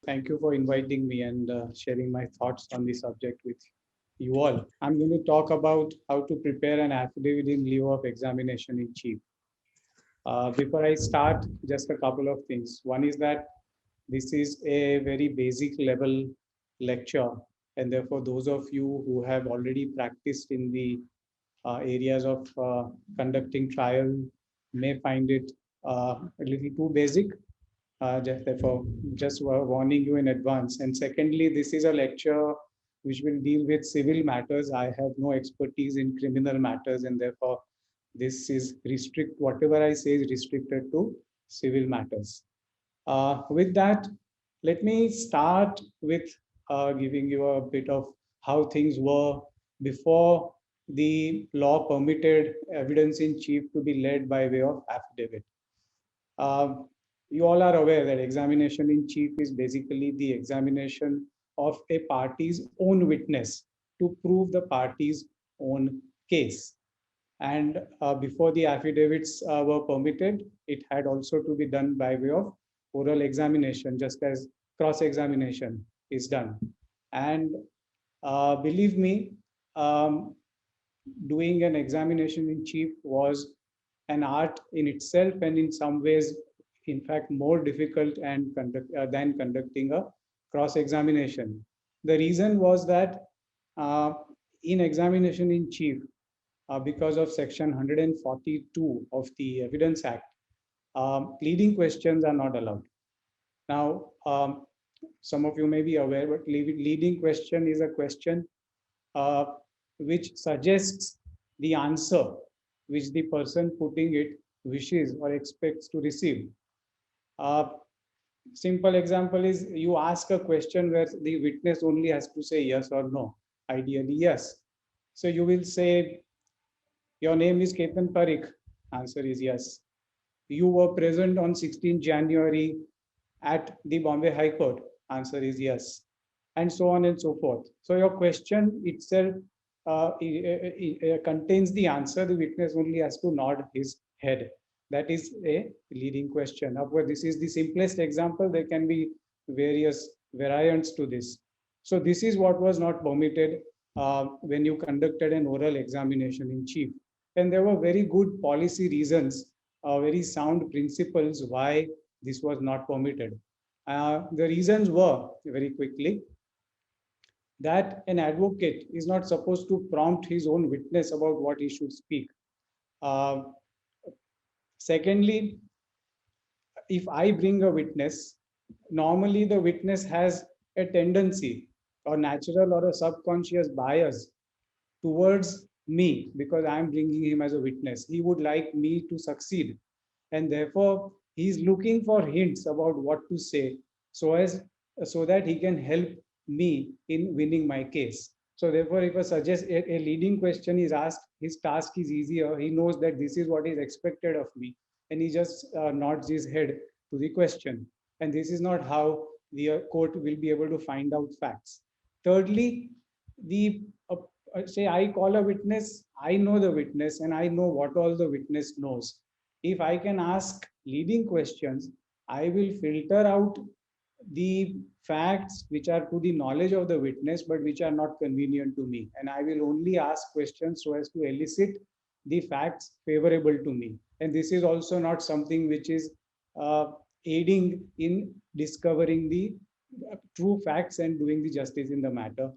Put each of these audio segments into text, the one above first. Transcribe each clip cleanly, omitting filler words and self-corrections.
Thank you for inviting me and sharing my thoughts on the subject with you all. I'm going to talk about how to prepare an affidavit in lieu of examination in chief. Before I start, just a couple of things. One is that this is a very basic level lecture, and therefore, those of you who have already practiced in the areas of conducting trial may find it a little too basic. Therefore, just warning you in advance. And secondly, this is a lecture which will deal with civil matters. I have no expertise in criminal matters, and therefore, this is whatever I say is restricted to civil matters. With that, let me start with giving you a bit of how things were before the law permitted evidence in chief to be led by way of affidavit. Uh, you all are aware that examination in chief is basically the examination of a party's own witness to prove the party's own case. And before the affidavits were permitted, it had also to be done by way of oral examination, just as cross examination is done. And believe me, um, doing an examination in chief was an art in itself, and in some ways, in fact, more difficult than conducting a cross examination. The reason was that uh, in examination in chief, because of section 142 of the Evidence Act, leading questions are not allowed. Now, some of you may be aware, but leading question is a question uh, which suggests the answer which the person putting it wishes or expects to receive. Uh, Simple example is you ask a question where the witness only has to say yes or no, ideally yes. So you will say, your name is Ketan Parikh. Answer is yes. You were present on 16 January at the Bombay High Court. Answer is yes. And so on and so forth. So your question itself contains the answer. The witness only has to nod his head. That is a leading question. Of course, this is the simplest example. There can be various variants to this. So this is what was not permitted when you conducted an oral examination in chief. And there were very good policy reasons, very sound principles why this was not permitted. The reasons were, very quickly, that an advocate is not supposed to prompt his own witness about what he should speak. Uh, Secondly, if I bring a witness, normally the witness has a tendency or natural or a subconscious bias towards me because I'm bringing him as a witness. He would like me to succeed. And therefore, he's looking for hints about what to say so that he can help me in winning my case. So therefore, if a leading question is asked, his task is easier. He knows that this is what is expected of me, and he just nods his head to the question. And this is not how the court will be able to find out facts. Thirdly, the say I call a witness, I know the witness and I know what all the witness knows. If I can ask leading questions, I will filter out the facts which are to the knowledge of the witness but which are not convenient to me. And I will only ask questions so as to elicit the facts favorable to me. And this is also not something which is aiding in discovering the true facts and doing the justice in the matter.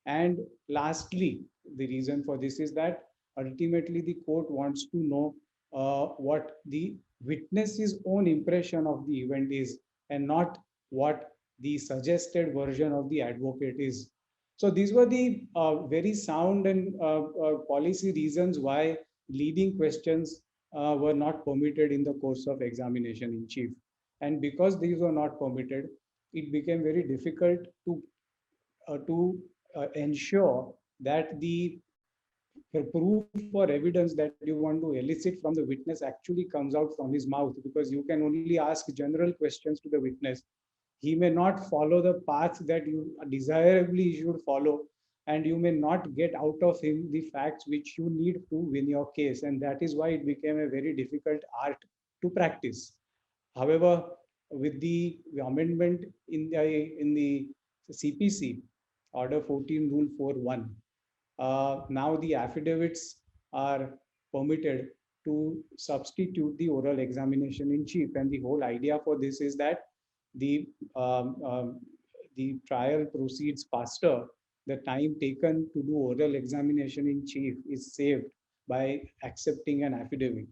And lastly, the reason for this is that ultimately the court wants to know what the witness's own impression of the event is and not what the suggested version of the advocate is. So these were the very sound and policy reasons why leading questions were not permitted in the course of examination in chief. And because these were not permitted, it became very difficult to ensure that the proof or evidence that you want to elicit from the witness actually comes out from his mouth, because you can only ask general questions to the witness. He may not follow the path that you desirably should follow, and you may not get out of him the facts which you need to win your case. And that is why it became a very difficult art to practice. However, with the amendment in the CPC, Order 14, Rule 41, now the affidavits are permitted to substitute the oral examination in chief. And the whole idea for this is that the um, um, the trial proceeds faster. The time taken to do oral examination in chief is saved by accepting an affidavit.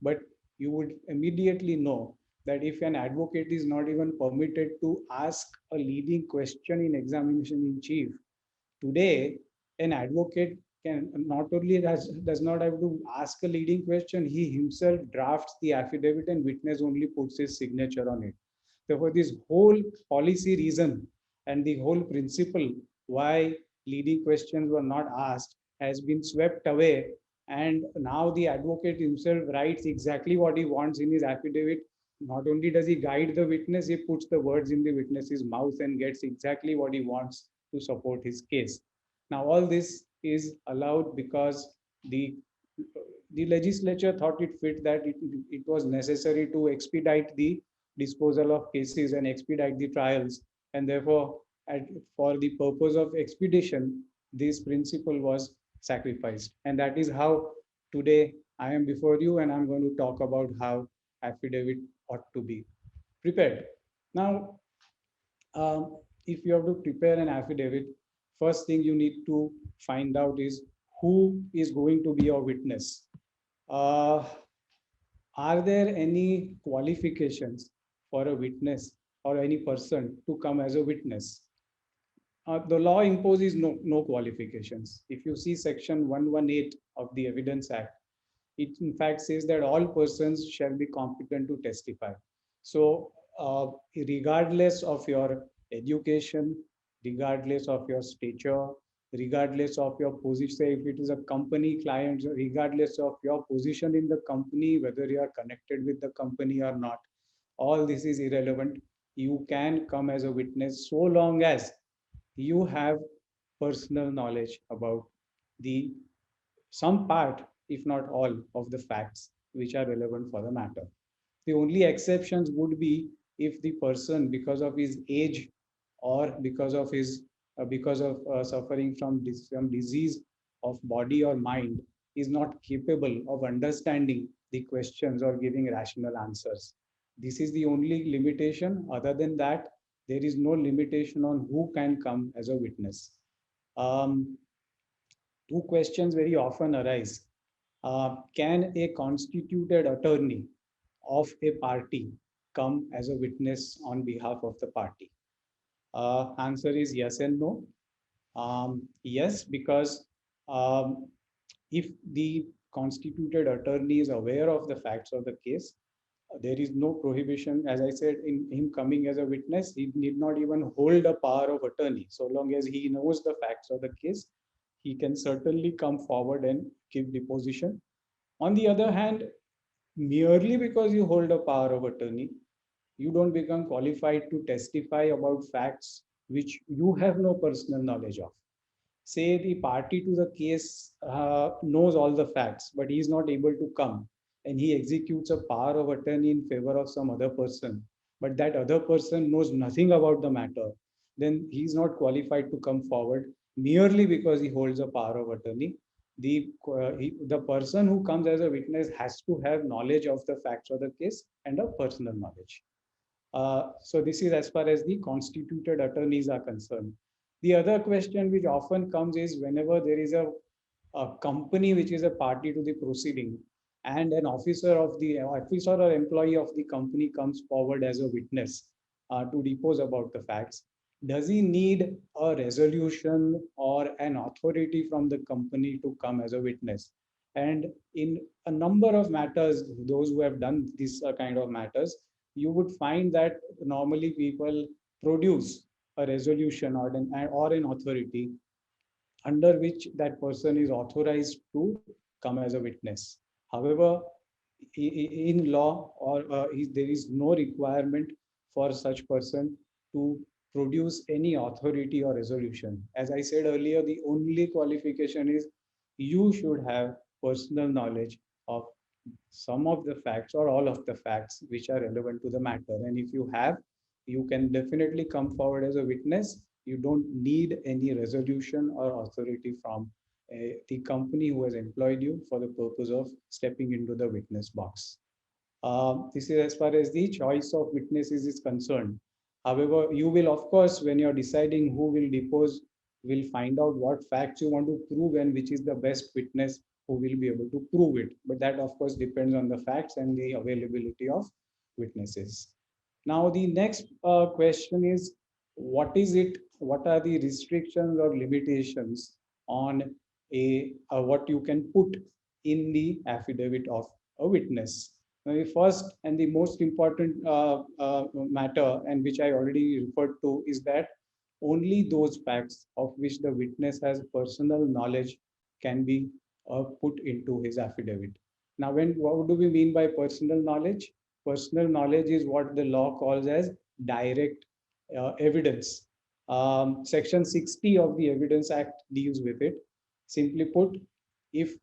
But you would immediately know that if an advocate is not even permitted to ask a leading question in examination in chief, today an advocate can not only does not have to ask a leading question, he himself drafts the affidavit and witness only puts his signature on it. Therefore, this whole policy reason and the whole principle why leading questions were not asked has been swept away. And now the advocate himself writes exactly what he wants in his affidavit. Not only does he guide the witness, he puts the words in the witness's mouth and gets exactly what he wants to support his case. Now, all this is allowed because the the legislature thought it fit that it was necessary to expedite the disposal of cases and expedite the trials. And therefore, for the purpose of expedition, this principle was sacrificed. And that is how today I am before you and I'm going to talk about how affidavit ought to be prepared. Now, if you have to prepare an affidavit, first thing you need to find out is who is going to be your witness. Uh, are there any qualifications for a witness or any person to come as a witness? The law imposes no qualifications. If you see section 118 of the Evidence Act, it in fact says that all persons shall be competent to testify. So, regardless of your education, regardless of your stature, regardless of your position, say if it is a company client, regardless of your position in the company, whether you are connected with the company or not, all this is irrelevant. You can come as a witness so long as you have personal knowledge about the some part, if not all, of the facts which are relevant for the matter. The only exceptions would be if the person, because of his age or because of suffering from some disease of body or mind, is not capable of understanding the questions or giving rational answers. This is the only limitation. Other than that, there is no limitation on who can come as a witness. Um, Two questions very often arise. Can a constituted attorney of a party come as a witness on behalf of the party? Answer is yes and no. Yes, because um, if the constituted attorney is aware of the facts of the case, there is no prohibition. As I said, in him coming as a witness, he need not even hold a power of attorney. So long as he knows the facts of the case, he can certainly come forward and give deposition. On the other hand, merely because you hold a power of attorney, you don't become qualified to testify about facts which you have no personal knowledge of. Say the party to the case knows all the facts, but he is not able to come, and he executes a power of attorney in favor of some other person, but that other person knows nothing about the matter, then he is not qualified to come forward merely because he holds a power of attorney. The person who comes as a witness has to have knowledge of the facts of the case and a personal knowledge. So this is as far as the constituted attorneys are concerned. The other question which often comes is whenever there is a company which is a party to the proceeding and an officer or employee of the company comes forward as a witness to depose about the facts, does he need a resolution or an authority from the company to come as a witness? And in a number of matters, those who have done this kind of matters, you would find that normally people produce a resolution or an authority under which that person is authorized to come as a witness. However, in law there is no requirement for such person to produce any authority or resolution. As I said earlier, the only qualification is you should have personal knowledge of some of the facts or all of the facts which are relevant to the matter. And if you have, you can definitely come forward as a witness. You don't need any resolution or authority from the company who has employed you for the purpose of stepping into the witness box. This is as far as the choice of witnesses is concerned. However, you will, of course, when you're deciding who will depose, will find out what facts you want to prove and which is the best witness who will be able to prove it. But that, of course, depends on the facts and the availability of witnesses. Now, the next question is, what is it? What are the restrictions or limitations on what you can put in the affidavit of a witness? Now, the first and the most important matter, and which I already referred to, is that only those facts of which the witness has personal knowledge can be put into his affidavit. Now, what do we mean by personal knowledge? Personal knowledge is what the law calls as direct evidence. Section 60 of the Evidence Act deals with it. Simply put, if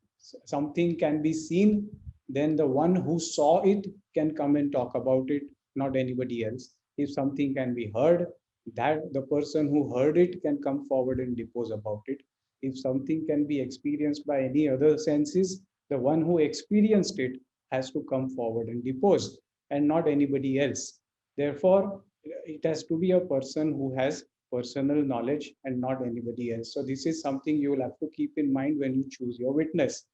something can be seen, then the one who saw it can come and talk about it, not anybody else. If something can be heard, that the person who heard it can come forward and depose about it. If something can be experienced by any other senses, the one who experienced it has to come forward and depose, and not anybody else. Therefore, it has to be a person who has personal knowledge and not anybody else. So this is something you will have to keep in mind when you choose your witness.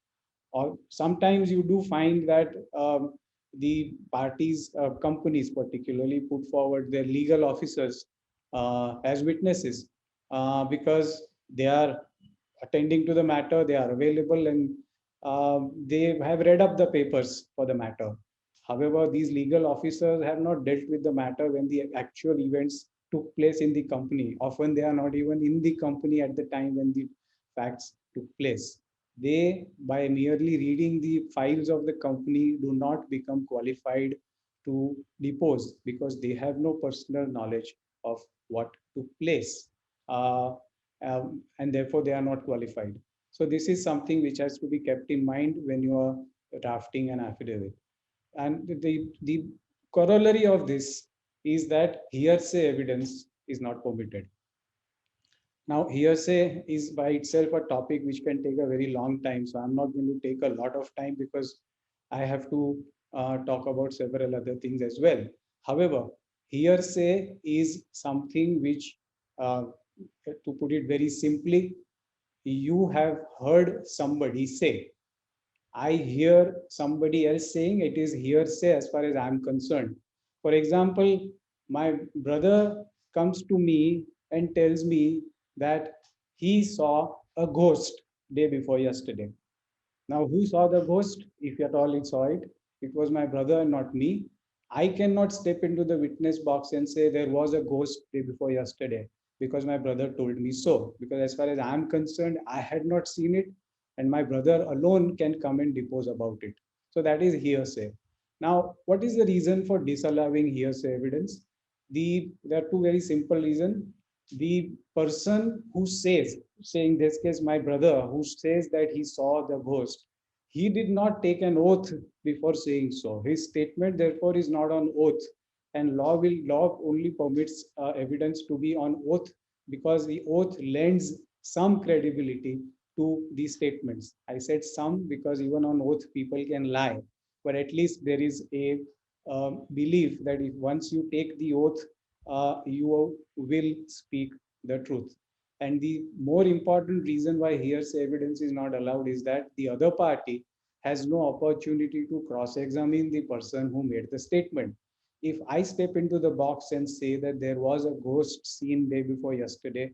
Or sometimes you do find that the parties, companies particularly, put forward their legal officers as witnesses because they are attending to the matter, they are available, and they have read up the papers for the matter. However, these legal officers have not dealt with the matter when the actual events took place in the company. Often they are not even in the company at the time when the facts took place. They, by merely reading the files of the company, do not become qualified to depose because they have no personal knowledge of what took place. And therefore they are not qualified. So this is something which has to be kept in mind when you are drafting an affidavit. And the corollary of this is that hearsay evidence is not permitted. Now, hearsay is by itself a topic which can take a very long time. So I'm not going to take a lot of time because I have to talk about several other things as well. However, hearsay is something which, to put it very simply, you have heard somebody say. I hear somebody else saying it is hearsay as far as I'm concerned. For example, my brother comes to me and tells me that he saw a ghost day before yesterday. Now, who saw the ghost? If at all he saw it, it was my brother and not me. I cannot step into the witness box and say there was a ghost day before yesterday because my brother told me so. Because as far as I'm concerned, I had not seen it, and my brother alone can come and depose about it. So that is hearsay. Now, what is the reason for disallowing hearsay evidence? There are two very simple reasons. The person who says, say in this case, my brother who says that he saw the ghost, he did not take an oath before saying so. His statement, therefore, is not on oath. And law only permits evidence to be on oath because the oath lends some credibility to these statements. I said some because even on oath people can lie, but at least there is a belief that if once you take the oath, you will speak the truth. And the more important reason why hearsay evidence is not allowed is that the other party has no opportunity to cross-examine the person who made the statement. If I step into the box and say that there was a ghost seen day before yesterday,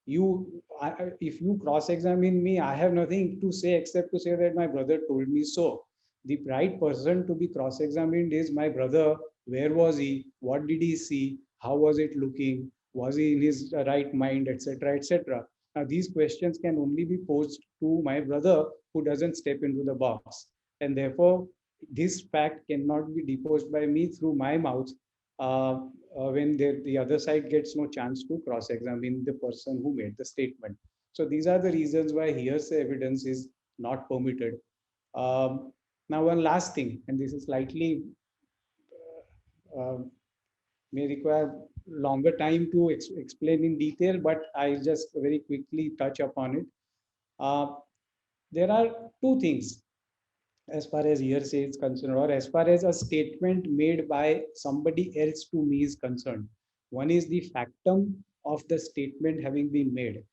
if you cross-examine me, I have nothing to say except to say that my brother told me so. The right person to be cross-examined is my brother. Where was he? What did he see? How was it looking? Was he in his right mind, etc., etc.? Now, these questions can only be posed to my brother who doesn't step into the box. And therefore, this fact cannot be deposed by me through my mouth when the other side gets no chance to cross-examine the person who made the statement. So these are the reasons why hearsay evidence is not permitted. Um, Now, one last thing, and this is slightly uh, may require longer time to explain in detail, but I just very quickly touch upon it. Uh, there are two things as far as hearsay is concerned, or as far as a statement made by somebody else to me is concerned. One is the factum of the statement having been made,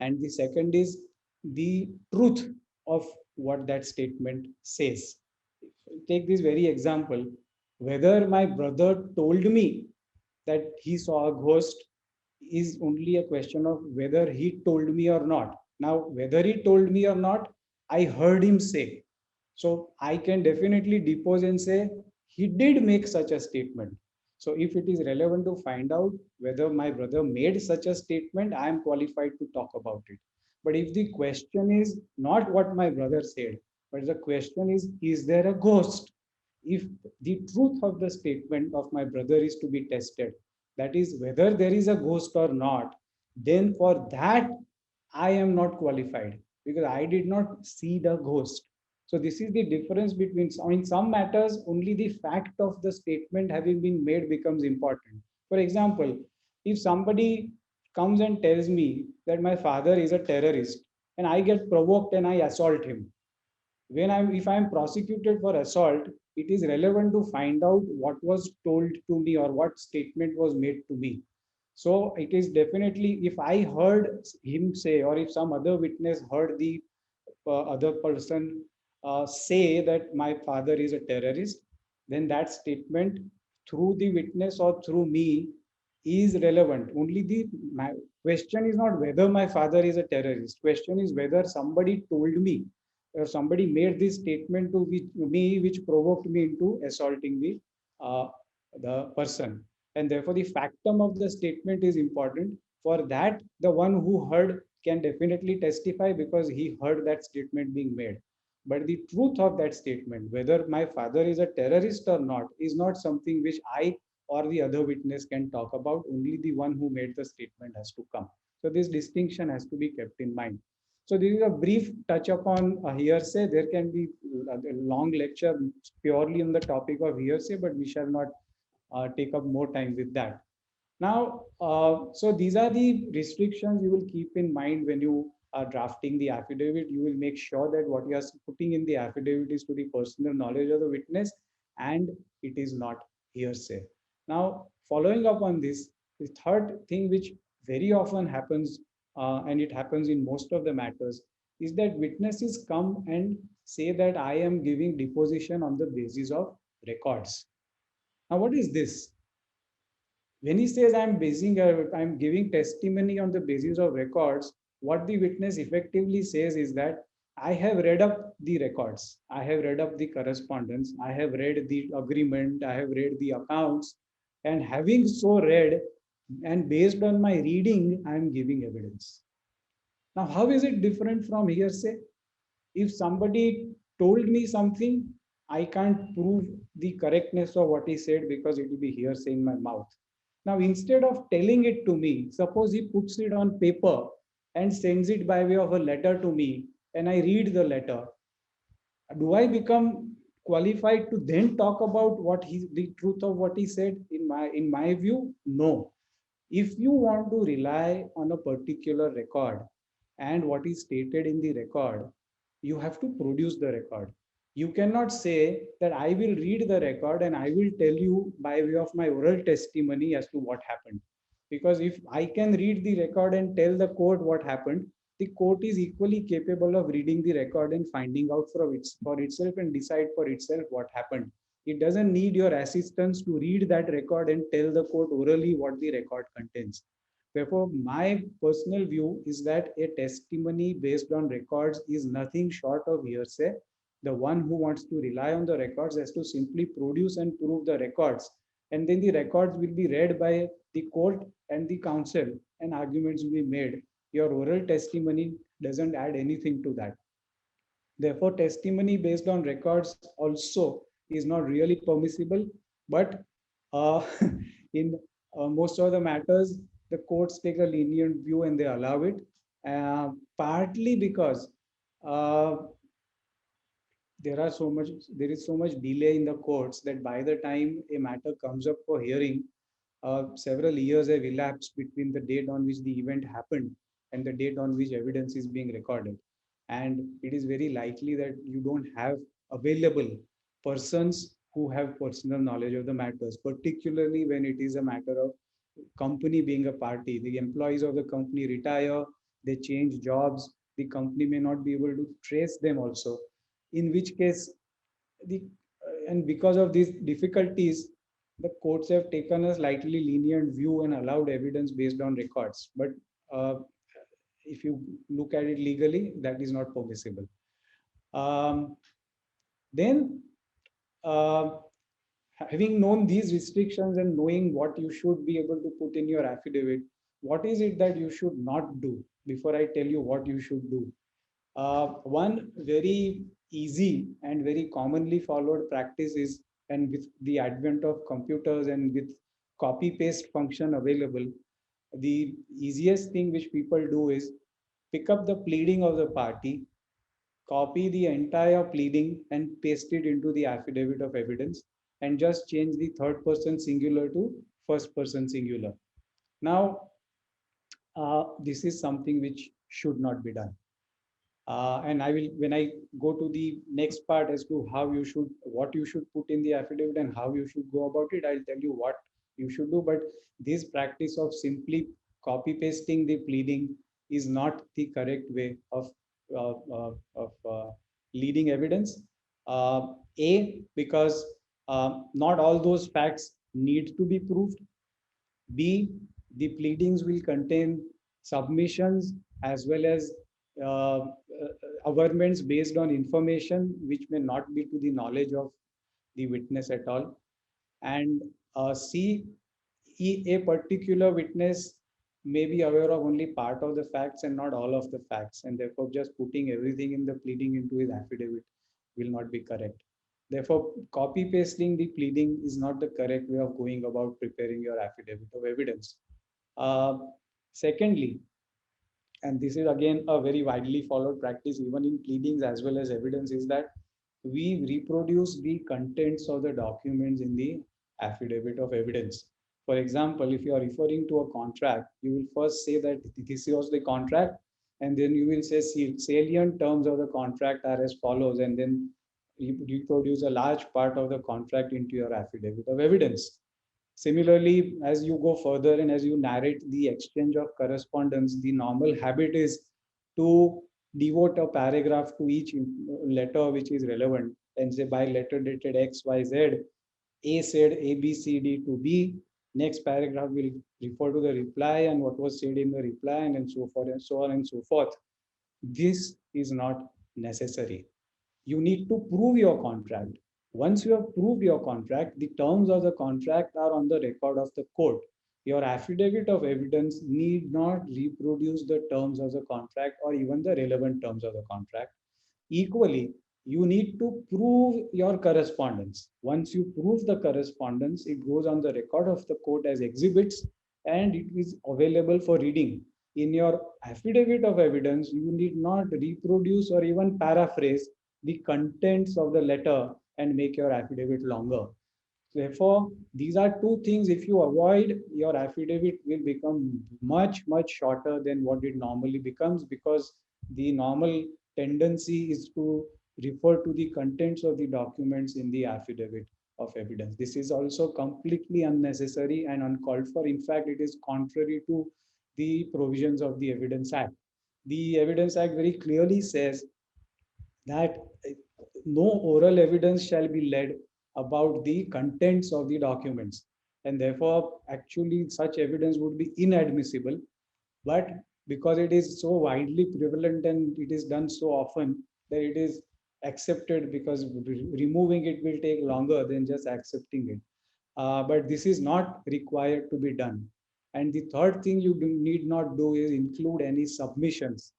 and the second is the truth of what that statement says. Take this very example: whether my brother told me that he saw a ghost is only a question of whether he told me or not. Now, whether he told me or not, I heard him say. So I can definitely depose and say he did make such a statement. So if it is relevant to find out whether my brother made such a statement, I am qualified to talk about it. But if the question is not what my brother said, but the question is there a ghost? If the truth of the statement of my brother is to be tested, that is whether there is a ghost or not, then for that I am not qualified because I did not see the ghost. So this is the difference between, in some matters, only the fact of the statement having been made becomes important. For example, if somebody comes and tells me that my father is a terrorist and I get provoked and I assault him, when I'm if I'm prosecuted for assault, it is relevant to find out what was told to me or what statement was made to me. So it is definitely, if I heard him say, or if some other witness heard the other person say that my father is a terrorist, then that statement through the witness or through me is relevant. Only the my question is not whether my father is a terrorist. Question is whether somebody told me or somebody made this statement to me which provoked me into assaulting uh, the person. And therefore, the factum of the statement is important. For that, the one who heard can definitely testify because he heard that statement being made. But the truth of that statement, whether my father is a terrorist or not, is not something which I or the other witness can talk about. Only the one who made the statement has to come. So this distinction has to be kept in mind. So this is a brief touch upon hearsay. There can be a long lecture purely on the topic of hearsay, but we shall not take up more time with that. Now, so these are the restrictions you will keep in mind when you are drafting the affidavit. You will make sure that what you are putting in the affidavit is to the personal knowledge of the witness and it is not hearsay. Now, following up on this, the third thing which very often happens, and it happens in most of the matters, is that witnesses come and say that I am giving deposition on the basis of records. Now, what is this? When he says I'm giving testimony on the basis of records, what the witness effectively says is that I have read up the records, I have read up the correspondence, I have read the agreement, I have read the accounts, and having so read and based on my reading, I am giving evidence. Now, how is it different from hearsay? If somebody told me something, I can't prove the correctness of what he said because it will be hearsay in my mouth. Now, instead of telling it to me, suppose he puts it on paper and sends it by way of a letter to me, and I read the letter. Do I become qualified to then talk about the truth of what he said? In my view, no. If you want to rely on a particular record and what is stated in the record, you have to produce the record. You cannot say that I will read the record and I will tell you by way of my oral testimony as to what happened. Because if I can read the record and tell the court what happened, the court is equally capable of reading the record and finding out for itself and decide for itself what happened. It doesn't need your assistance to read that record and tell the court orally what the record contains. Therefore, my personal view is that a testimony based on records is nothing short of hearsay. The one who wants to rely on the records has to simply produce and prove the records. And then the records will be read by the court and the counsel, and arguments will be made. Your oral testimony doesn't add anything to that. Therefore, testimony based on records also is not really permissible. But uh, in most of the matters, the courts take a lenient view and they allow it, partly because uh, there is so much delay in the courts that by the time a matter comes up for hearing, several years have elapsed between the date on which the event happened and the date on which evidence is being recorded. And it is very likely that you don't have available persons who have personal knowledge of the matters, particularly when it is a matter of company being a party. The employees of the company retire, they change jobs, the company may not be able to trace them also. In which case, the and because of these difficulties, the courts have taken a slightly lenient view and allowed evidence based on records. But uh, if you look at it legally, that is not permissible. Um, then, uh, having known these restrictions and knowing what you should be able to put in your affidavit, what is it that you should not do before I tell you what you should do? One very easy and very commonly followed practice is, and with the advent of computers and with copy paste function available, the easiest thing which people do is pick up the pleading of the party, copy the entire pleading and paste it into the affidavit of evidence, and just change the third person singular to first person singular. Now, this is something which should not be done. And I will, when I go to the next part as to how you should, what you should put in the affidavit and how you should go about it, I'll tell you what you should do. But this practice of simply copy pasting the pleading is not the correct way of leading evidence. Because not all those facts need to be proved. B, the pleadings will contain submissions as well as averments based on information which may not be to the knowledge of the witness at all. And C, a particular witness may be aware of only part of the facts and not all of the facts, and therefore just putting everything in the pleading into his affidavit will not be correct. Therefore, copy pasting the pleading is not the correct way of going about preparing your affidavit of evidence. Uh, Secondly, and this is again a very widely followed practice even in pleadings as well as evidence, is that we reproduce the contents of the documents in the affidavit of evidence. For example, if you are referring to a contract, you will first say that this was the contract, and then you will say salient terms of the contract are as follows, and then reproduce a large part of the contract into your affidavit of evidence. Similarly, as you go further and as you narrate the exchange of correspondence, the normal habit is to devote a paragraph to each letter which is relevant and say by letter dated XYZ, A said A, B, C, D to B. Next paragraph will refer to the reply and what was said in the reply, and so forth and so on and so forth. This is not necessary. You need to prove your contract. Once you have proved your contract, the terms of the contract are on the record of the court. Your affidavit of evidence need not reproduce the terms of the contract or even the relevant terms of the contract. Equally, you need to prove your correspondence. Once you prove the correspondence, it goes on the record of the court as exhibits and it is available for reading. In your affidavit of evidence, you need not reproduce or even paraphrase the contents of the letter and make your affidavit longer. Therefore, these are two things. If you avoid, your affidavit will become much, much shorter than what it normally becomes, because the normal tendency is to refer to the contents of the documents in the affidavit of evidence. This is also completely unnecessary and uncalled for. In fact, it is contrary to the provisions of the Evidence Act. The Evidence Act very clearly says that no oral evidence shall be led about the contents of the documents, and therefore actually such evidence would be inadmissible. But because it is so widely prevalent and it is done so often, that it is accepted, because removing it will take longer than just accepting it. But this is not required to be done. And the third thing you need not do is include any submissions.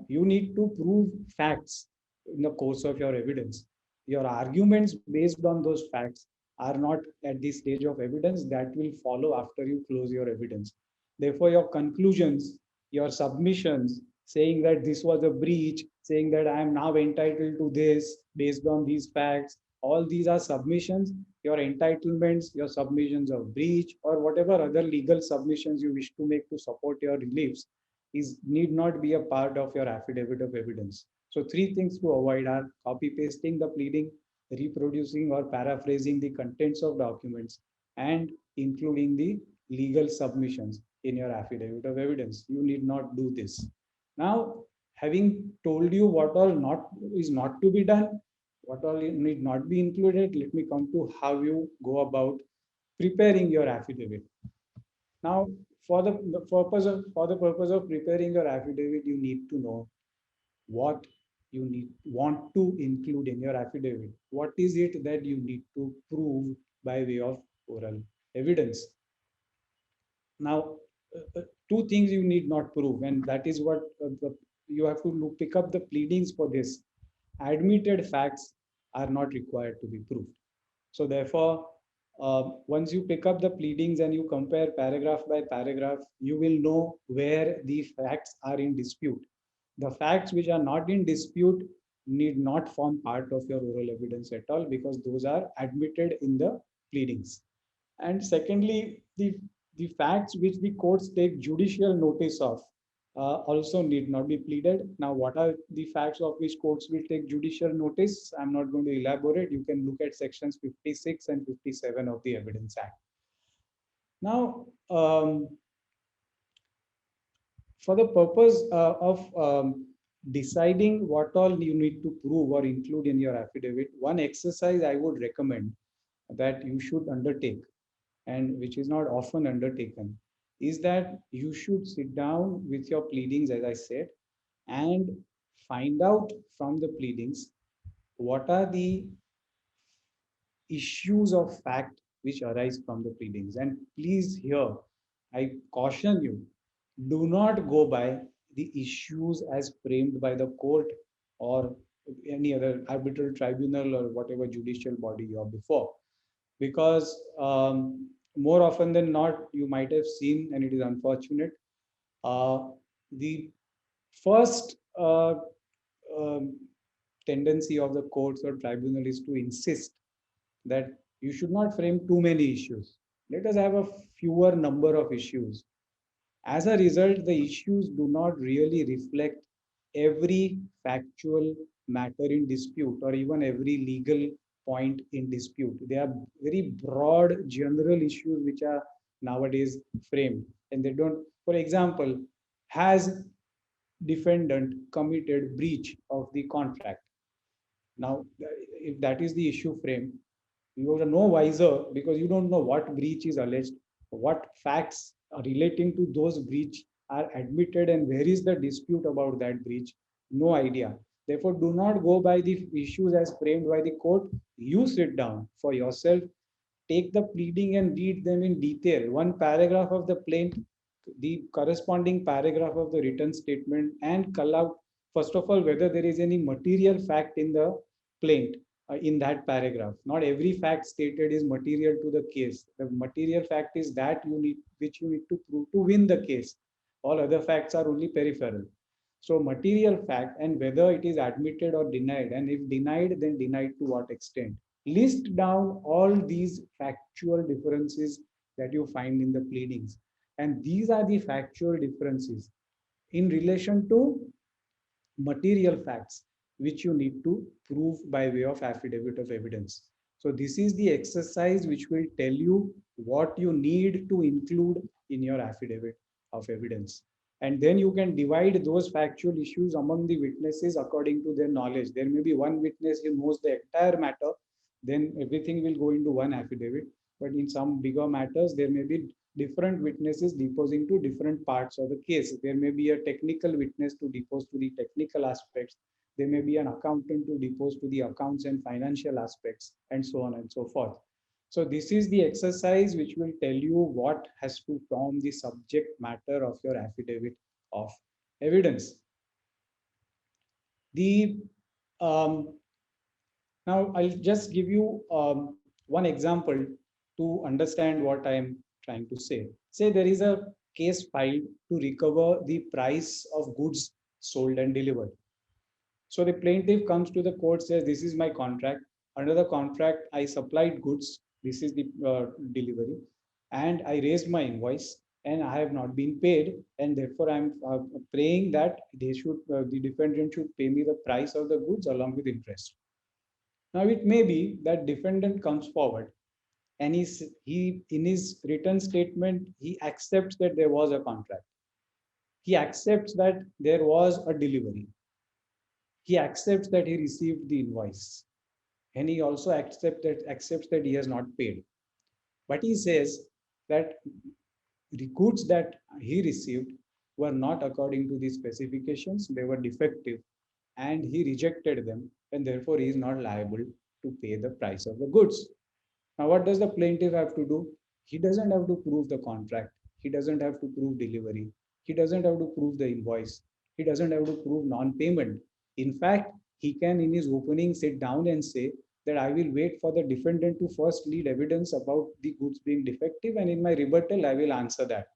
You need to prove facts in the course of your evidence. Your arguments based on those facts are not at the stage of evidence. That will follow after you close your evidence. Therefore, your conclusions, your submissions, saying that this was a breach, saying that I am now entitled to this based on these facts. All these are submissions, your entitlements, your submissions of breach, or whatever other legal submissions you wish to make to support your reliefs is need not be a part of your affidavit of evidence. So three things to avoid are copy pasting the pleading, reproducing or paraphrasing the contents of documents, and including the legal submissions in your affidavit of evidence. You need not do this. Now, having told you what all not is not to be done, what all need not be included, let me come to how you go about preparing your affidavit. Now, for the purpose of preparing your affidavit, you need to know what you need want to include in your affidavit. What is it that you need to prove by way of oral evidence? Now, two things you need not prove, and that is what you have to pick up the pleadings for this. Admitted facts are not required to be proved. So therefore, once you pick up the pleadings and you compare paragraph by paragraph, you will know where the facts are in dispute. The facts which are not in dispute need not form part of your oral evidence at all, because those are admitted in the pleadings. And secondly, the facts which the courts take judicial notice of also need not be pleaded. Now, what are the facts of which courts will take judicial notice? I'm not going to elaborate. You can look at sections 56 and 57 of the Evidence Act. Now, for the purpose of deciding what all you need to prove or include in your affidavit, one exercise I would recommend that you should undertake, and which is not often undertaken, is that you should sit down with your pleadings, as I said, and find out from the pleadings what are the issues of fact which arise from the pleadings. And please, here, I caution you, do not go by the issues as framed by the court or any other arbitral tribunal or whatever judicial body you are before, because more often than not, you might have seen, and it is unfortunate, the first um, tendency of the courts or tribunal is to insist that you should not frame too many issues. Let us have a fewer number of issues. As a result, the issues do not really reflect every factual matter in dispute or even every legal point in dispute. They are very broad, general issues which are nowadays framed. And they don't, for example, has defendant committed breach of the contract? Now, if that is the issue frame, you are no wiser because you don't know what breach is alleged, what facts are relating to those breach are admitted, and where is the dispute about that breach. No idea. Therefore, do not go by the issues as framed by the court. You sit down for yourself, take the pleading and read them in detail. One paragraph of the plaint, the corresponding paragraph of the written statement, and call out, first of all, whether there is any material fact in the plaint in that paragraph. Not every fact stated is material to the case. The material fact is that you need, which you need to prove to win the case. All other facts are only peripheral. So material fact and whether it is admitted or denied, and if denied, then denied to what extent. List down all these factual differences that you find in the pleadings. And these are the factual differences in relation to material facts which you need to prove by way of affidavit of evidence. So this is the exercise which will tell you what you need to include in your affidavit of evidence. And then you can divide those factual issues among the witnesses according to their knowledge. There may be one witness who knows the entire matter, then everything will go into one affidavit. But in some bigger matters, there may be different witnesses deposing to different parts of the case. There may be a technical witness to depose to the technical aspects. There may be an accountant to depose to the accounts and financial aspects, and so on and so forth. So this is the exercise which will tell you what has to form the subject matter of your affidavit of evidence. The Now I'll just give you one example to understand what I am trying to say. Say there is a case filed to recover the price of goods sold and delivered. So the plaintiff comes to the court, says, this is my contract. Under the contract, I supplied goods. This is the delivery. And I raised my invoice and I have not been paid. And therefore, I'm praying that the defendant should pay me the price of the goods along with interest. Now, it may be that defendant comes forward and he in his written statement, he accepts that there was a contract. He accepts that there was a delivery. He accepts that he received the invoice, and he also accepts that he has not paid. But he says that the goods that he received were not according to the specifications, they were defective, and he rejected them, and therefore he is not liable to pay the price of the goods. Now, what does the plaintiff have to do? He doesn't have to prove the contract. He doesn't have to prove delivery. He doesn't have to prove the invoice. He doesn't have to prove non-payment. In fact, he can, in his opening, sit down and say that I will wait for the defendant to first lead evidence about the goods being defective, and in my rebuttal, I will answer that.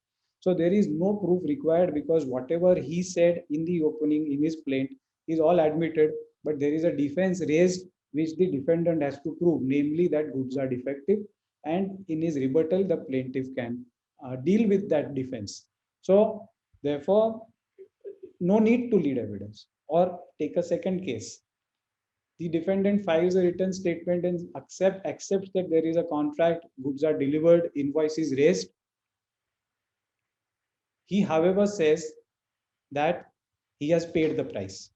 So there is no proof required because whatever he said in the opening, in his plaint, is all admitted, but there is a defense raised which the defendant has to prove, namely that goods are defective. And in his rebuttal, the plaintiff can deal with that defense. So, therefore, no need to lead evidence. Or take a second case. The defendant files a written statement and accepts that there is a contract, goods are delivered, invoice is raised. He, however, says that he has paid the price,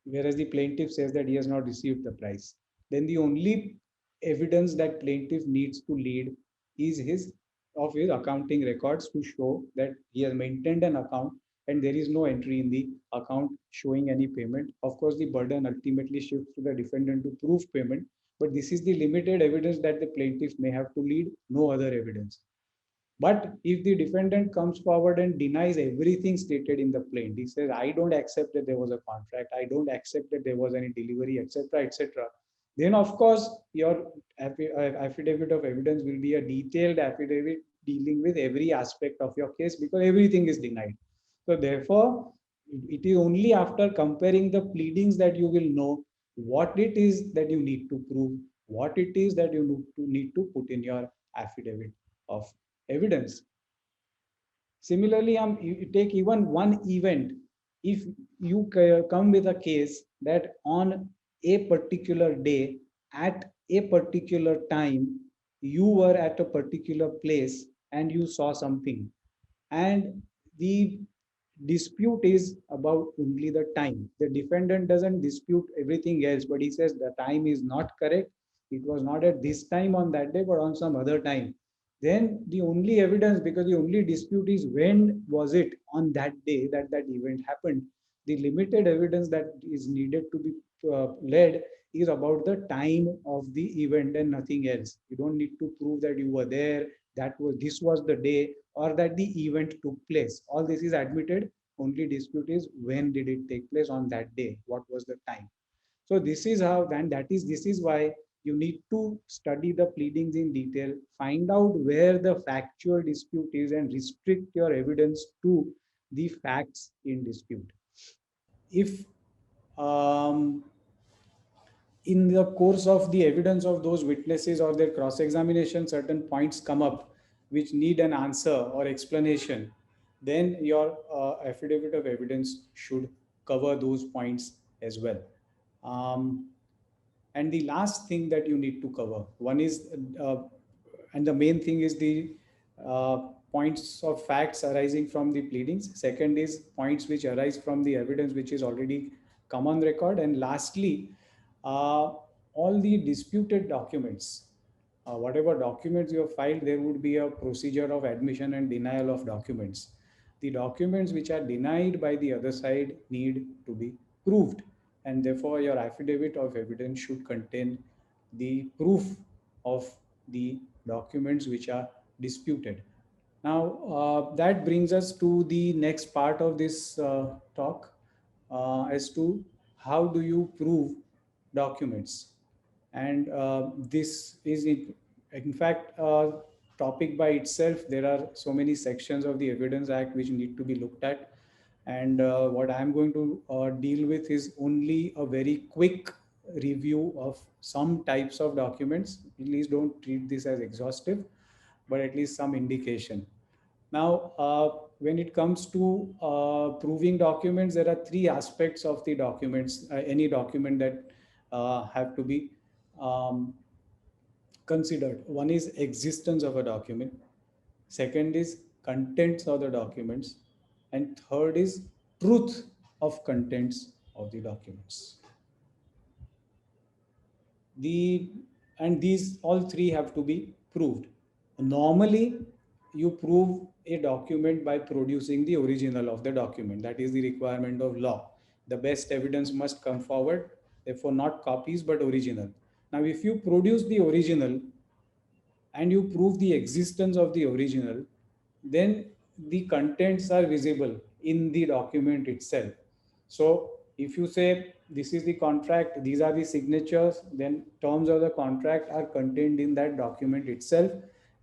whereas the plaintiff says that he has not received the price. Then the only evidence that plaintiff needs to lead is his accounting records to show that he has maintained an account and there is no entry in the account showing any payment. Of course, the burden ultimately shifts to the defendant to prove payment, but this is the limited evidence that the plaintiff may have to lead, no other evidence. But if the defendant comes forward and denies everything stated in the plaint, he says, I don't accept that there was a contract, I don't accept that there was any delivery, etc., etc., then of course your affidavit of evidence will be a detailed affidavit dealing with every aspect of your case because everything is denied. So therefore, it is only after comparing the pleadings that you will know what it is that you need to prove, what it is that you need to put in your affidavit of evidence. Similarly, you take even one event. If you come with a case that on a particular day, at a particular time, you were at a particular place and you saw something, and the dispute is about only the time. The defendant doesn't dispute everything else, but he says the time is not correct. It was not at this time on that day, but on some other time. Then the only evidence, because the only dispute is when was it on that day that that event happened. The limited evidence that is needed to be led is about the time of the event and nothing else. You don't need to prove that you were there, this was the day, or that the event took place. All this is admitted. Only dispute is when did it take place on that day? What was the time? So this is how, and this is why you need to study the pleadings in detail, find out where the factual dispute is, and restrict your evidence to the facts in dispute. If um, in the course of the evidence of those witnesses or their cross-examination, certain points come up which need an answer or explanation, then your affidavit of evidence should cover those points as well. Um, and the last thing that you need to cover, one is, and the main thing is the uh, points of facts arising from the pleadings. Second is points which arise from the evidence which is already come on record. And lastly, uh, all the disputed documents. Whatever documents you have filed, there would be a procedure of admission and denial of documents. The documents which are denied by the other side need to be proved, and therefore your affidavit of evidence should contain the proof of the documents which are disputed. Now, that brings us to the next part of this talk, as to how do you prove documents. And this is, in fact, topic by itself. There are so many sections of the Evidence Act which need to be looked at. And what I'm going to deal with is only a very quick review of some types of documents. Please don't treat this as exhaustive, but at least some indication. Now, when it comes to proving documents, there are three aspects of the documents, any document that have to be um, considered. One is existence of a document. Second is contents of the documents. And third is truth of contents of the documents. The and these all three have to be proved. Normally, you prove a document by producing the original of the document. That is the requirement of law. The best evidence must come forward, therefore not copies but original. Now, if you produce the original and you prove the existence of the original, then the contents are visible in the document itself. So if you say this is the contract, these are the signatures, then terms of the contract are contained in that document itself.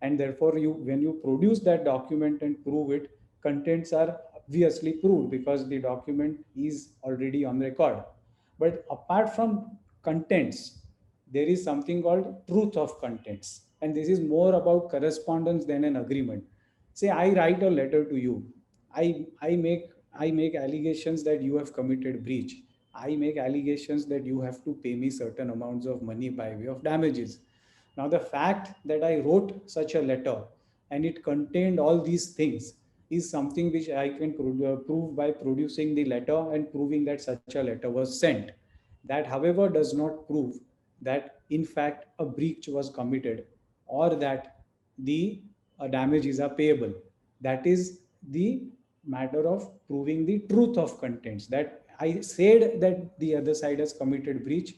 And therefore, when you produce that document and prove it, contents are obviously proved because the document is already on record. But apart from contents, there is something called truth of contents. And this is more about correspondence than an agreement. Say I write a letter to you. I make allegations that you have committed breach. I make allegations that you have to pay me certain amounts of money by way of damages. Now, the fact that I wrote such a letter and it contained all these things is something which I can prove by producing the letter and proving that such a letter was sent. That, however, does not prove that in fact a breach was committed or that the damages are payable. That is the matter of proving the truth of contents. That I said that the other side has committed breach,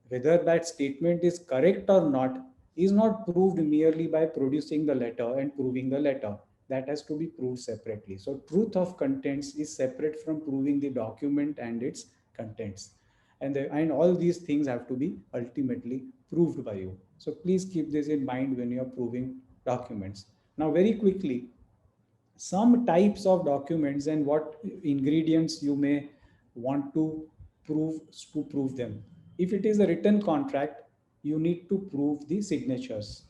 whether that statement is correct or not is not proved merely by producing the letter and proving the letter. That has to be proved separately. So truth of contents is separate from proving the document and its contents. And all these things have to be ultimately proved by you. So please keep this in mind when you're proving documents. Now, very quickly, some types of documents and what ingredients you may want to prove them. If it is a written contract, you need to prove the signatures.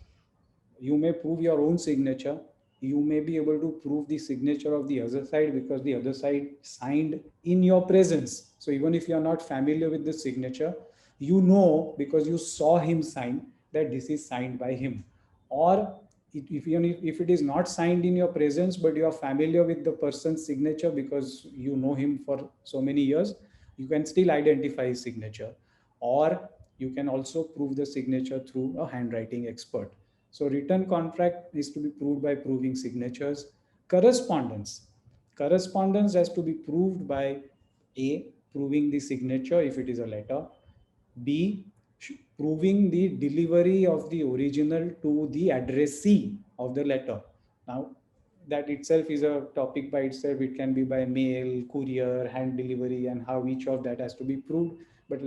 You may prove your own signature. You may be able to prove the signature of the other side because the other side signed in your presence. So even if you are not familiar with the signature, you know because you saw him sign that this is signed by him. Or if it is not signed in your presence, but you are familiar with the person's signature because you know him for so many years, you can still identify his signature. Or you can also prove the signature through a handwriting expert. So written contract is to be proved by proving signatures. Correspondence. Correspondence has to be proved by A, proving the signature if it is a letter. B, proving the delivery of the original to the addressee of the letter. Now, that itself is a topic by itself. It can be by mail, courier, hand delivery, and how each of that has to be proved. But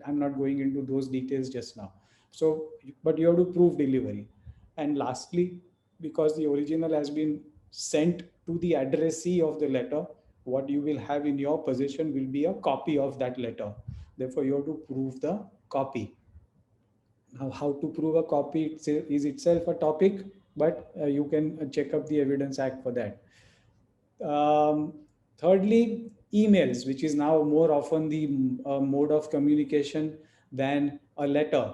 I'm not going into those details just now. So, but you have to prove delivery. And lastly, because the original has been sent to the addressee of the letter, what you will have in your possession will be a copy of that letter. Therefore, you have to prove the copy. Now, how to prove a copy is itself a topic, but you can check up the Evidence Act for that. Thirdly, emails, which is now more often the mode of communication than a letter.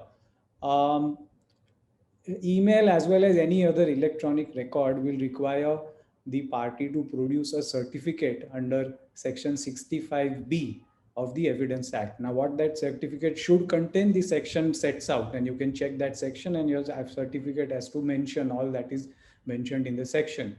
Email as well as any other electronic record will require the party to produce a certificate under section 65B of the Evidence Act. Now, what that certificate should contain, the section sets out, and you can check that section, and your certificate has to mention all that is mentioned in the section.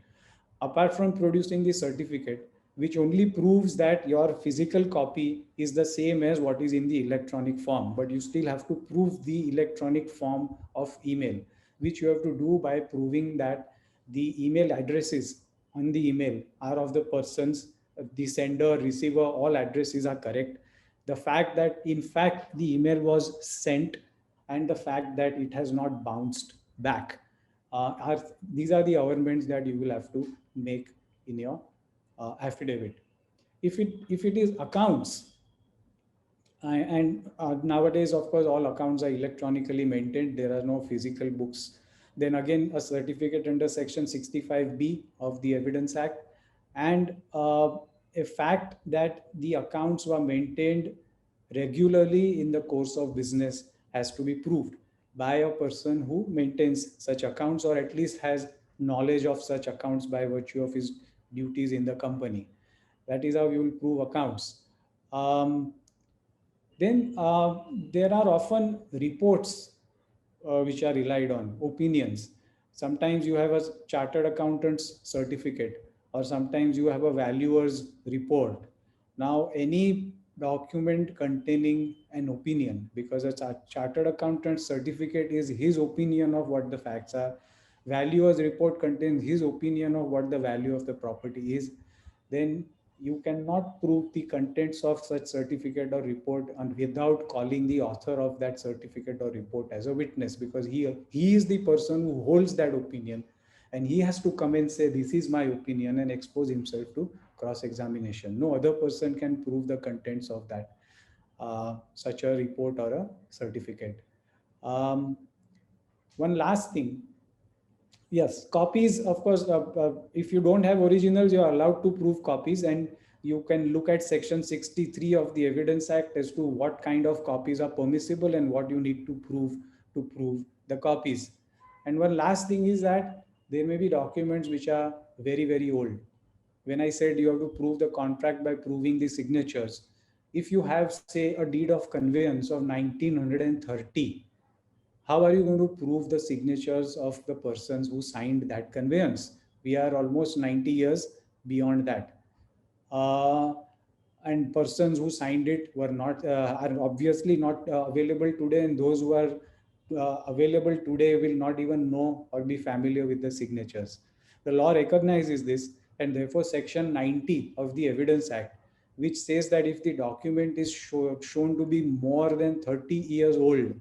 Apart from producing the certificate, which only proves that your physical copy is the same as what is in the electronic form, but you still have to prove the electronic form of email, which you have to do by proving that the email addresses on the email are of the persons, the sender, receiver, all addresses are correct. The fact that in fact the email was sent and the fact that it has not bounced back. These are the amendments that you will have to make in your affidavit. If it is accounts, and nowadays, of course, all accounts are electronically maintained. There are no physical books. Then again, a certificate under Section 65B of the Evidence Act, and a fact that the accounts were maintained regularly in the course of business has to be proved by a person who maintains such accounts, or at least has knowledge of such accounts by virtue of his duties in the company. That is how you will prove accounts. Um, then there are often reports which are relied on, opinions. Sometimes you have a chartered accountant's certificate, or sometimes you have a valuer's report. Now, any document containing an opinion, because a chartered accountant's certificate is his opinion of what the facts are, valuer's report contains his opinion of what the value of the property is, then you cannot prove the contents of such certificate or report and without calling the author of that certificate or report as a witness, because he is the person who holds that opinion, and he has to come and say this is my opinion and expose himself to cross examination. No other person can prove the contents of that such a report or a certificate. One last thing. Yes, copies, of course, if you don't have originals, you are allowed to prove copies, and you can look at Section 63 of the Evidence Act as to what kind of copies are permissible and what you need to prove the copies. And one last thing is that there may be documents which are very, very old. When I said you have to prove the contract by proving the signatures, if you have, say, a deed of conveyance of 1930, how are you going to prove the signatures of the persons who signed that conveyance? We are almost 90 years beyond that. And persons who signed it were not are obviously not available today, and those who are available today will not even know or be familiar with the signatures. The law recognizes this, and therefore Section 90 of the Evidence Act, which says that if the document is shown to be more than 30 years old,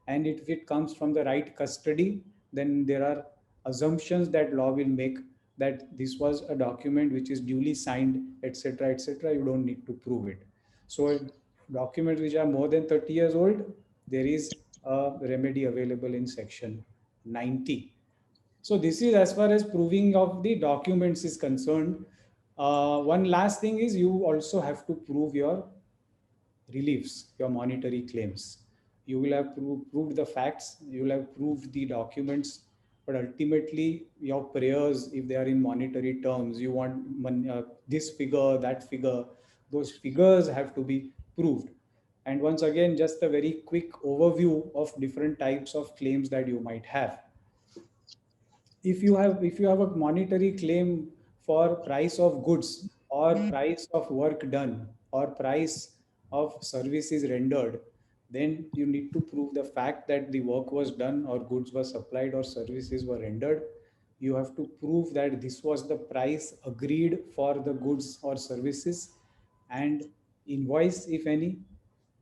and if it comes from the right custody, then there are assumptions that law will make that this was a document which is duly signed, etc., etc. You don't need to prove it. So documents which are more than 30 years old, there is a remedy available in Section 90. So this is as far as proving of the documents is concerned. One last thing is you also have to prove your reliefs, your monetary claims. You will have proved the facts, you will have proved the documents, but ultimately your prayers, if they are in monetary terms, you want money, this figure, that figure, those figures have to be proved. And once again, just a very quick overview of different types of claims that you might have. If you have a monetary claim for price of goods, or price of work done, or price of services rendered, then you need to prove the fact that the work was done, or goods were supplied, or services were rendered. You have to prove that this was the price agreed for the goods or services, and invoice if any.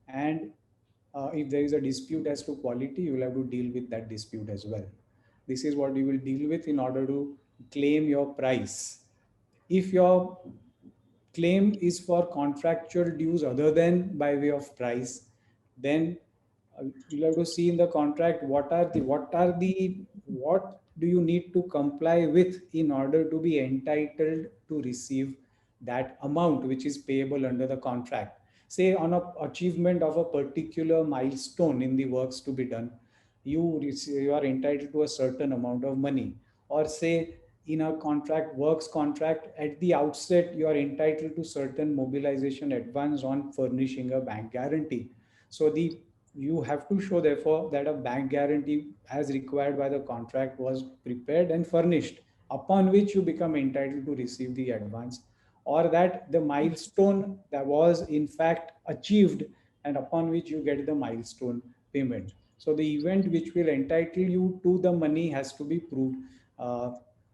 And if there is a dispute as to quality, you will have to deal with that dispute as well. This is what you will deal with in order to claim your price. If your claim is for contractual dues other than by way of price, then you'll have to see in the contract what do you need to comply with in order to be entitled to receive that amount which is payable under the contract. Say on a achievement of a particular milestone in the works to be done, you are entitled to a certain amount of money. Or say in a works contract, at the outset you are entitled to certain mobilization advance on furnishing a bank guarantee. So you have to show therefore that a bank guarantee as required by the contract was prepared and furnished, upon which you become entitled to receive the advance, or that the milestone that was in fact achieved and upon which you get the milestone payment. So the event which will entitle you to the money has to be proved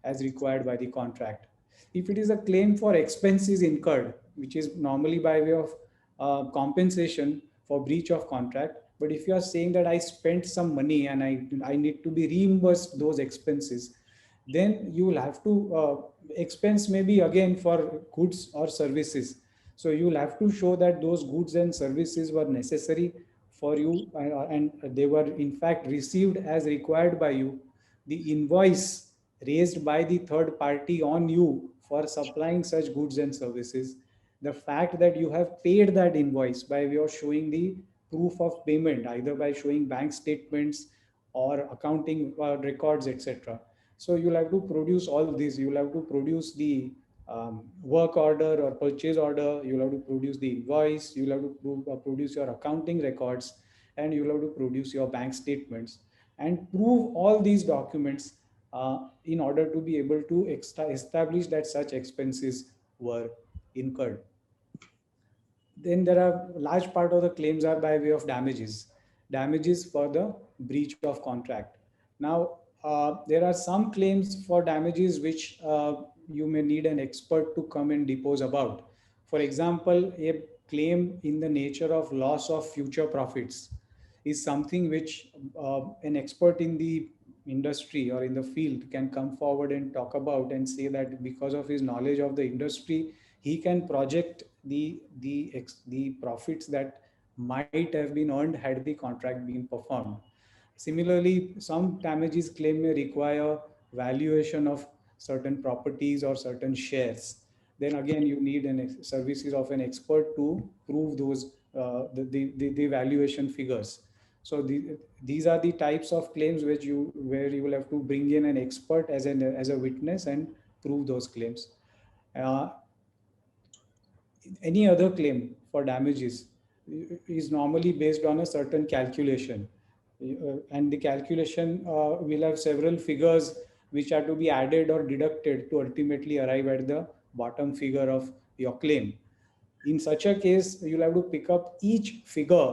as required by the contract. If it is a claim for expenses incurred, which is normally by way of compensation for breach of contract, But if you are saying that I spent some money and I need to be reimbursed those expenses, then you will have to expense maybe again for goods or services. So you will have to show that those goods and services were necessary for you, and they were in fact received as required by you. The invoice raised by the third party on you for supplying such goods and services, the fact that you have paid that invoice by way of showing the proof of payment, either by showing bank statements or accounting records, etc. So you'll have to produce all these. You'll have to produce the work order or purchase order. You'll have to produce the invoice. You'll have to produce your accounting records, and you'll have to produce your bank statements and prove all these documents in order to be able to establish that such expenses were incurred. Then there are large part of the claims are by way of damages for the breach of contract. Now there are some claims for damages which you may need an expert to come and depose about. For example, a claim in the nature of loss of future profits is something which an expert in the industry or in the field can come forward and talk about and say that because of his knowledge of the industry, he can project the profits that might have been earned had the contract been performed. Similarly, some damages claim may require valuation of certain properties or certain shares. Then again, you need services of an expert to prove those the valuation figures. So these are the types of claims where you will have to bring in an expert as a witness and prove those claims. Uh, any other claim for damages is normally based on a certain calculation. And the calculation will have several figures which are to be added or deducted to ultimately arrive at the bottom figure of your claim. In such a case, you'll have to pick up each figure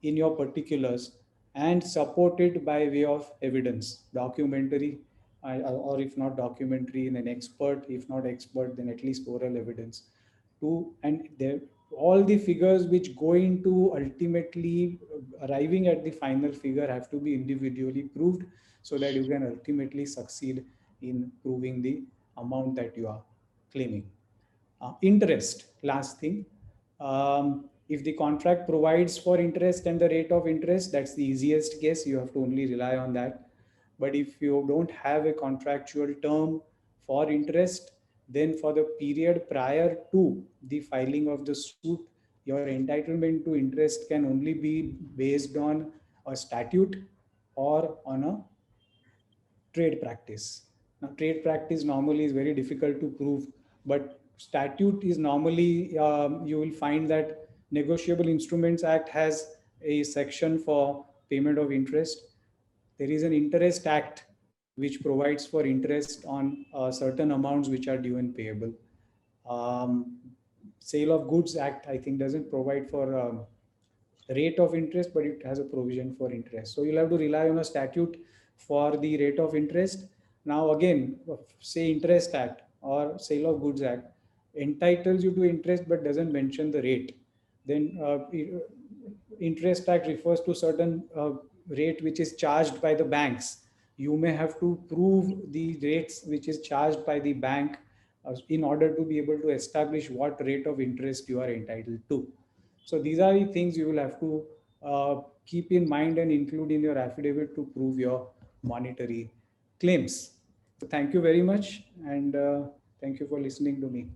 in your particulars and support it by way of evidence, documentary, or if not documentary, in an expert, if not expert, then at least oral evidence. And there, all the figures which go into ultimately arriving at the final figure have to be individually proved so that you can ultimately succeed in proving the amount that you are claiming. Interest, last thing. If the contract provides for interest and the rate of interest, that's the easiest case. You have to only rely on that. But if you don't have a contractual term for interest, then for the period prior to the filing of the suit, your entitlement to interest can only be based on a statute or on a trade practice. Now, trade practice normally is very difficult to prove, but statute is normally, you will find that Negotiable Instruments Act has a section for payment of interest. There is an Interest Act which provides for interest on certain amounts which are due and payable. Sale of Goods Act, I think, doesn't provide for rate of interest, but it has a provision for interest. So you'll have to rely on a statute for the rate of interest. Now again, say Interest Act or Sale of Goods Act entitles you to interest but doesn't mention the rate. Then Interest Act refers to certain rate which is charged by the banks. You may have to prove the rates which is charged by the bank in order to be able to establish what rate of interest you are entitled to. So these are the things you will have to keep in mind and include in your affidavit to prove your monetary claims. So thank you very much, and thank you for listening to me.